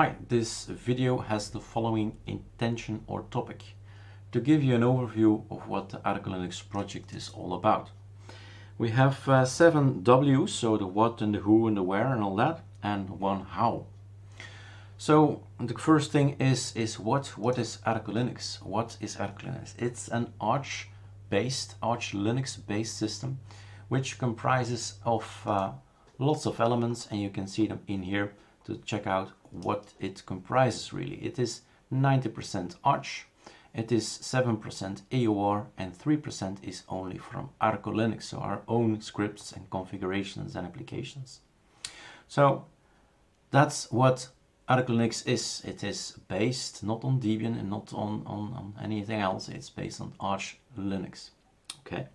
Hi, this video has the following intention or topic: to give you an overview of what the ArcoLinux project is all about. We have 7 W's, so the what and the who and the where and all that, and 1 how. So the first thing is what is ArcoLinux? What is ArcoLinux? It's an Arch Linux based system which comprises of lots of elements, and you can see them in here to check out what it comprises really. It is 90% Arch, it is 7% AOR, and 3% is only from ArcoLinux, so our own scripts and configurations and applications. So that's what ArcoLinux is. It is based not on Debian and not on anything else. It's based on Arch Linux. Okay.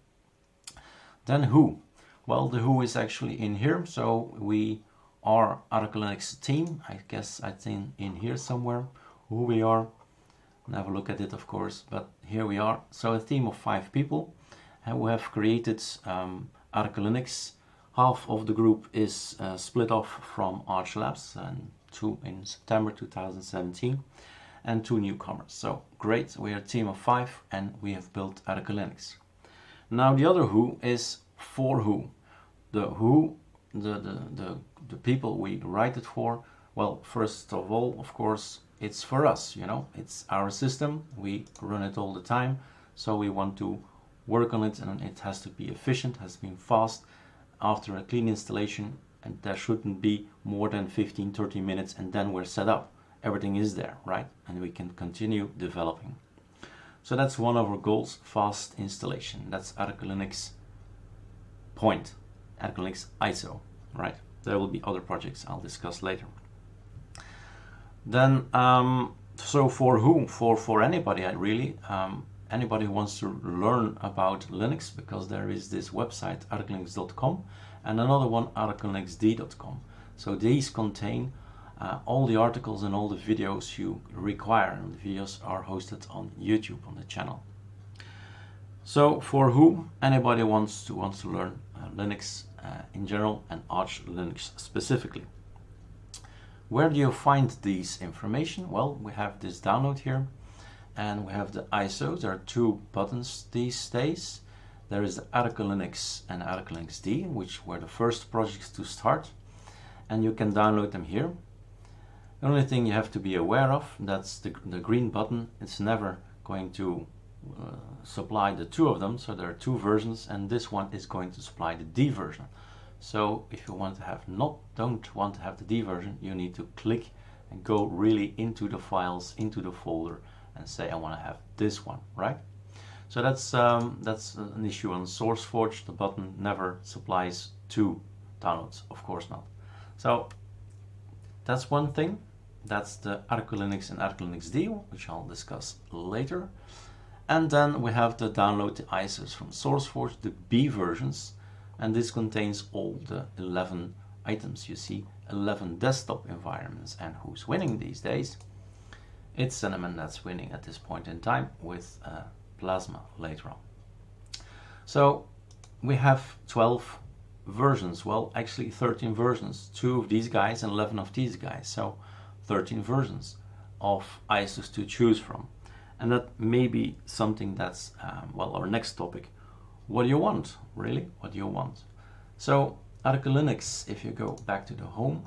Then who? Well, the who is actually in here. So we are ArcoLinux team. I guess I think in here somewhere who we are. I'll have a look at it, of course, but here we are. So a team of 5 people who have created ArcoLinux. Half of the group is split off from Arch Labs, and 2 in September 2017, and 2 newcomers. So great, we are a team of 5 and we have built ArcoLinux. Now the other who is for who. The who, the people we write it for, well, first of all, of course, it's for us, you know, it's our system, we run it all the time, so we want to work on it, and it has to be efficient, has to be fast after a clean installation, and there shouldn't be more than 15-30 minutes, and then we're set up. Everything is there, right? And we can continue developing. So that's one of our goals, fast installation. That's ArcoLinux point, ArcoLinux ISO, right? There will be other projects I'll discuss later. Then, so for whom? For anybody, really. Anybody who wants to learn about Linux, because there is this website, arcolinux.com, and another one, arcolinuxd.com. So these contain all the articles and all the videos you require, and the videos are hosted on YouTube on the channel. So for who? Anybody wants to learn Linux in general and Arch Linux specifically. Where do you find these information? Well, we have this download here, and we have the ISO. There are 2 buttons these days. There is the ArcoLinux and ArcoLinuxD, which were the first projects to start, and you can download them here. The only thing you have to be aware of, that's the green button. It's never going to supply the 2 of them, so there are 2 versions, and this one is going to supply the D version. So if you want to have don't want to have the D version, you need to click and go really into the files, into the folder, and say I want to have this one, right? So that's an issue on SourceForge. The button never supplies 2 downloads, of course not. So that's one thing. That's the ArcoLinux and ArcoLinuxD, which I'll discuss later. And then we have to download the ISOs from SourceForge, the B versions, and this contains all the 11 items. You see 11 desktop environments, and who's winning these days? It's Cinnamon that's winning at this point in time, with Plasma later on. So we have 12 versions, well actually 13 versions, 2 of these guys and 11 of these guys, so 13 versions of ISOs to choose from. And that may be something that's, well, our next topic. What do you want, really? What do you want? So ArcoLinux, if you go back to the home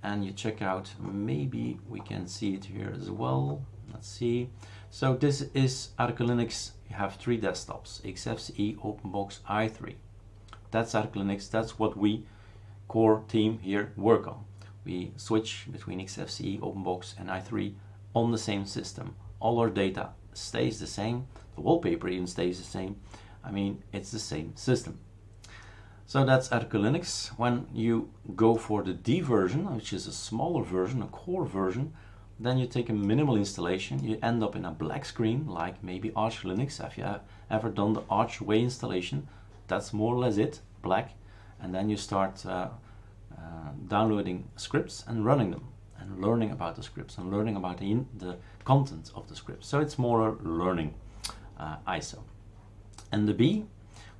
and you check out, maybe we can see it here as well. Let's see. So this is ArcoLinux. You have 3 desktops, XFCE, OpenBox, i3. That's ArcoLinux. That's what we, core team here, work on. We switch between XFCE, OpenBox, and i3 on the same system. All our data stays the same. The wallpaper even stays the same. I mean, it's the same system. So that's ArcoLinux. When you go for the D version, which is a smaller version, a core version, then you take a minimal installation. You end up in a black screen, like maybe Arch Linux. Have you ever done the Arch Way installation? That's more or less it, black. And then you start downloading scripts and running them, and learning about the scripts, and learning about the content of the scripts. So it's more a learning ISO. And the B,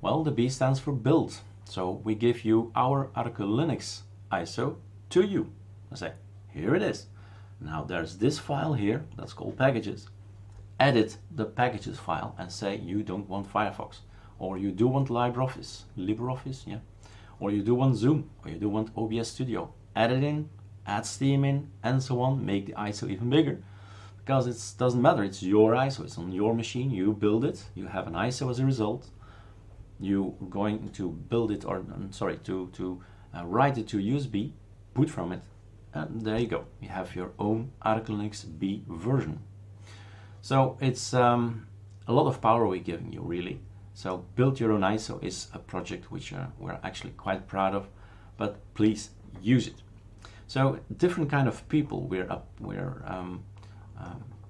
well, the B stands for build. So we give you our ArcoLinux ISO to you. I say, here it is. Now there's this file here that's called packages. Edit the packages file and say you don't want Firefox, or you do want LibreOffice, yeah, or you do want Zoom, or you do want OBS Studio. Add it in, add Steam in, and so on. Make the ISO even bigger, because it doesn't matter. It's your ISO. It's on your machine. You build it. You have an ISO as a result. You're going to build it, or sorry, to write it to USB, boot from it, and there you go. You have your own ArcoLinux B version. So it's a lot of power we're giving you, really. So build your own ISO is a project which we're actually quite proud of, but please use it. So different kind of people we're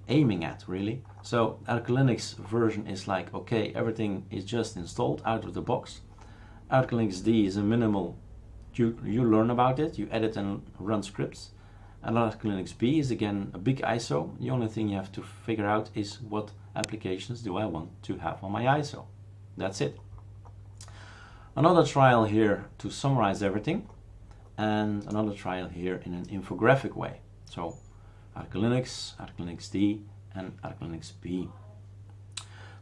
aiming at, really. So ArcoLinux version is like, okay, everything is just installed out of the box. ArcoLinux D is a minimal, you learn about it, you edit and run scripts. And ArcoLinux B is again a big ISO. The only thing you have to figure out is what applications do I want to have on my ISO. That's it. Another trial here to summarize everything, and another trial here in an infographic way. So ArcoLinux, ArcoLinux D, and ArcoLinux B.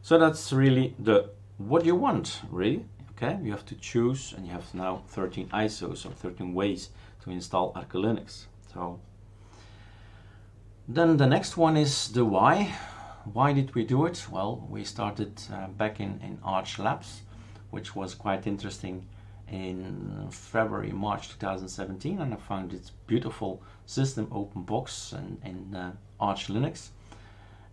So that's really the what you want, really. Okay, you have to choose, and you have now 13 ISOs, or 13 ways to install ArcoLinux. So then the next one is the why. Why did we do it? Well, we started back in Arch Labs, which was quite interesting in February, March 2017, and I found it beautiful system, open box, and in Arch Linux.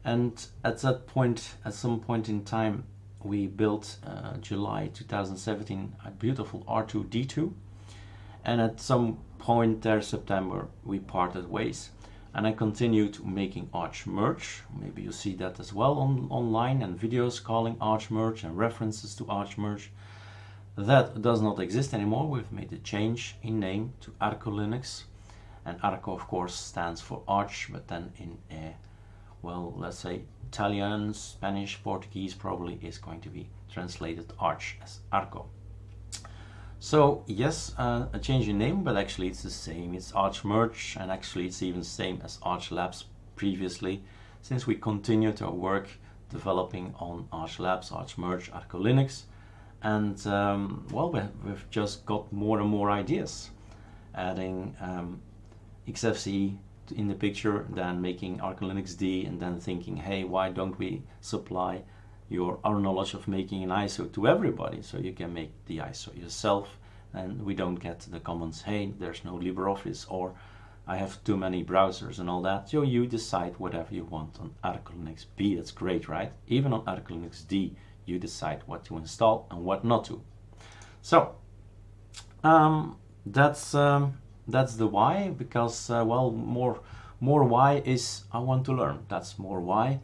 And at that point, at some point in time, we built July 2017 a beautiful R2D2, and at some point there, September, we parted ways. And I continued making Arch Merge. Maybe you see that as well online, and videos calling Arch Merge and references to Arch Merge. That does not exist anymore. We've made a change in name to ArcoLinux. And Arco, of course, stands for Arch, but then in, well, let's say Italian, Spanish, Portuguese probably is going to be translated Arch as Arco. So yes, a change in name, but actually it's the same. It's Arch Merge, and actually it's even the same as Arch Labs previously, since we continue to work developing on Arch Labs, Arch Merge, ArcoLinux, and well, we've just got more and more ideas, adding XFCE in the picture, then making ArcoLinux D, and then thinking, hey, why don't we supply our knowledge of making an ISO to everybody, so you can make the ISO yourself, and we don't get the comments, hey, there's no LibreOffice, or I have too many browsers and all that. So you decide whatever you want on ArcoLinux B. That's great, right? Even on ArcoLinux D, you decide what to install and what not to. So that's the why, because well, more why is I want to learn. That's more why.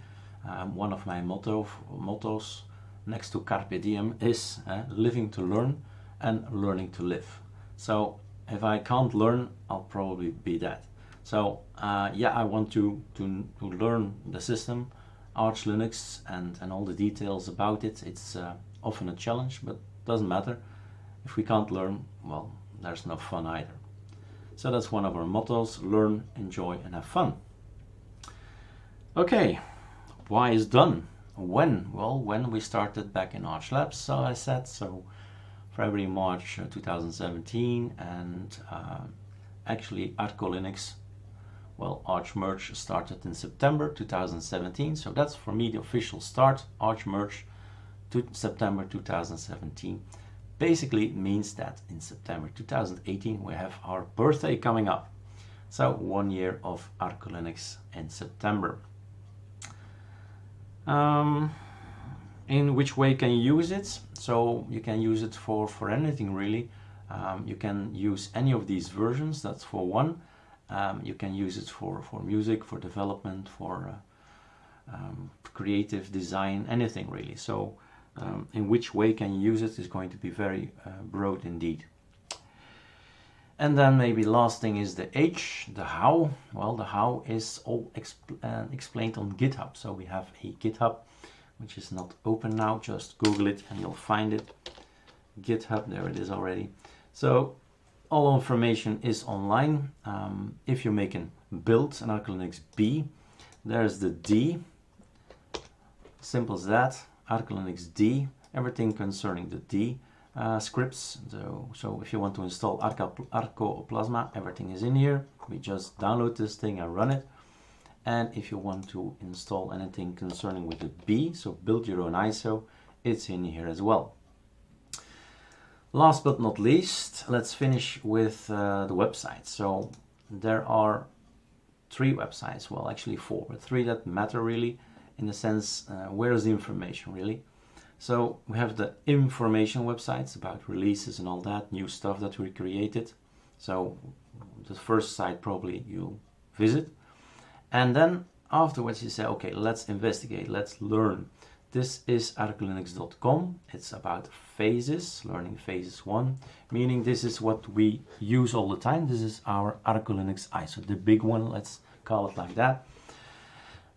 One of my mottos next to Carpe Diem is living to learn and learning to live. So if I can't learn, I'll probably be dead. So yeah, I want to learn the system, Arch Linux, and all the details about it. It's often a challenge, but doesn't matter. If we can't learn, well, there's no fun either. So that's one of our mottos: learn, enjoy, and have fun. Okay. Why is done? When? Well, when we started back in Arch Labs, so I said, so February, March 2017, and actually ArcoLinux, well, Arch Merge started in September 2017, so that's for me the official start, Arch Merge, to September 2017. Basically, it means that in September 2018 we have our birthday coming up, so 1 year of ArcoLinux in September. In which way can you use it? So you can use it for anything, really. You can use any of these versions, that's for one. You can use it for music, for development, for creative design, anything really. So in which way can you use it is going to be very broad indeed. And then maybe last thing is the H, the how. Well, the how is all explained on GitHub. So we have a GitHub, which is not open now. Just Google it and you'll find it. GitHub, there it is already. So all information is online. If you make a build an ArcoLinux B, there's the D, simple as that, ArcoLinux D, everything concerning the D scripts. So if you want to install Arco Plasma, everything is in here. We just download this thing and run it. And if you want to install anything concerning with the B, so build your own ISO, it's in here as well. Last but not least, let's finish with the website. So there are 3 websites, well actually 4, but 3 that matter really, in the sense where is the information really. So we have the information websites about releases and all that, new stuff that we created. So the first site probably you'll visit. And then afterwards you say, okay, let's investigate, let's learn. This is ArcoLinux.com. It's about phases, learning phases 1, meaning this is what we use all the time. This is our ArcoLinux ISO, the big one, let's call it like that.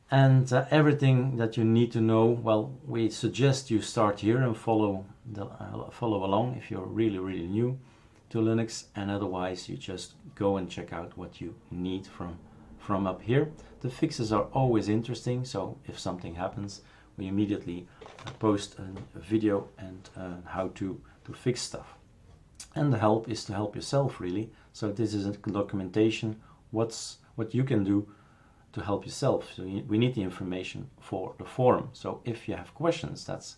And everything that you need to know, well, we suggest you start here and follow along if you're really new to Linux, and otherwise you just go and check out what you need from up here. The fixes are always interesting, so if something happens, we immediately post a video and how to fix stuff. And the help is to help yourself really. So this is a documentation, what you can do to help yourself. So we need the information for the forum. So if you have questions, that's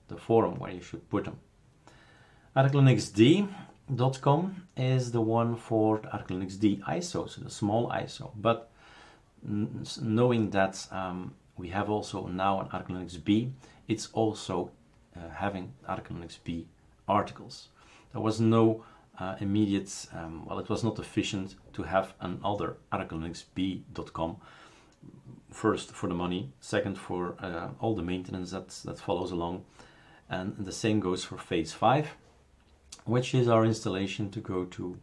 the forum where you should put them. ArcoLinuxD.com is the one for the ArcoLinux D ISO, so the small ISO. But knowing that we have also now an ArcoLinux B, it's also having ArcoLinux B articles. There was no immediate, well, it was not efficient to have another ArcoLinuxB.com. First for the money, second for all the maintenance that follows along, and the same goes for phase 5, which is our installation to go to,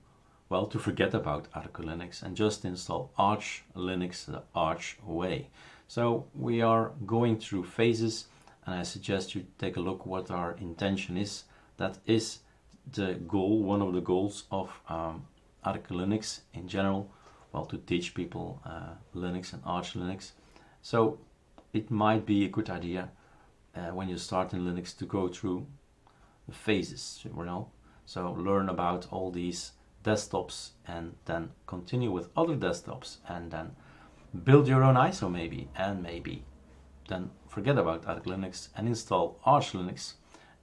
well, to forget about ArcoLinux and just install Arch Linux the Arch way. So we are going through phases, and I suggest you take a look what our intention is. That is the goal, one of the goals of ArcoLinux in general, well, to teach people Linux and Arch Linux. So it might be a good idea when you start in Linux to go through the phases, you know. So learn about all these desktops and then continue with other desktops and then build your own ISO maybe, and maybe then forget about ArcoLinux and install Arch Linux.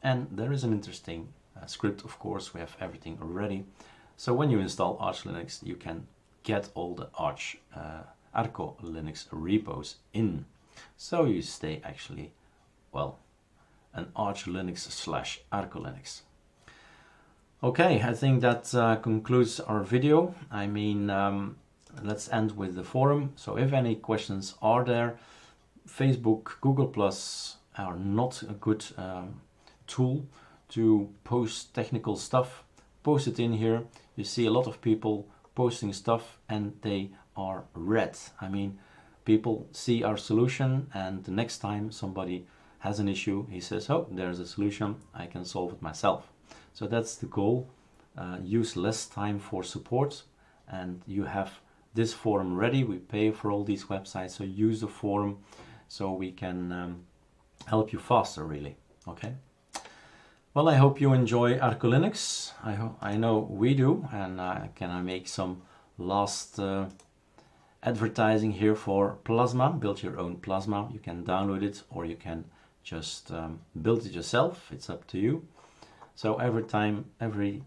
And there is an interesting script, of course, we have everything ready. So when you install Arch Linux, you can get all the ArcoLinux repos in. So you stay actually, well, an Arch Linux / ArcoLinux. Okay, I think that concludes our video. I mean, let's end with the forum. So if any questions are there, Facebook, Google Plus are not a good tool to post technical stuff. Post it in here. You see a lot of people posting stuff and they are red. I mean, people see our solution and the next time somebody has an issue, he says, oh, there's a solution, I can solve it myself. So that's the goal. Use less time for support, and you have this forum ready. We pay for all these websites, so use the forum so we can help you faster, really. Okay. Well, I hope you enjoy ArcoLinux. I know we do, and can I make some last advertising here for Plasma. Build your own Plasma. You can download it or you can just build it yourself. It's up to you. So every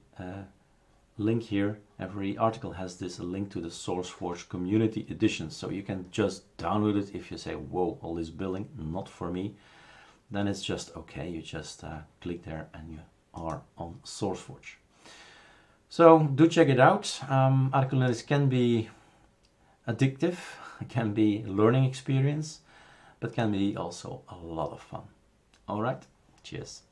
link here, every article has this link to the SourceForge Community Edition. So you can just download it if you say, whoa, all this building, not for me. Then it's just okay. You just click there and you are on SourceForge. So do check it out. ArcoLinux can be addictive, it can be a learning experience, but can be also a lot of fun. All right, cheers.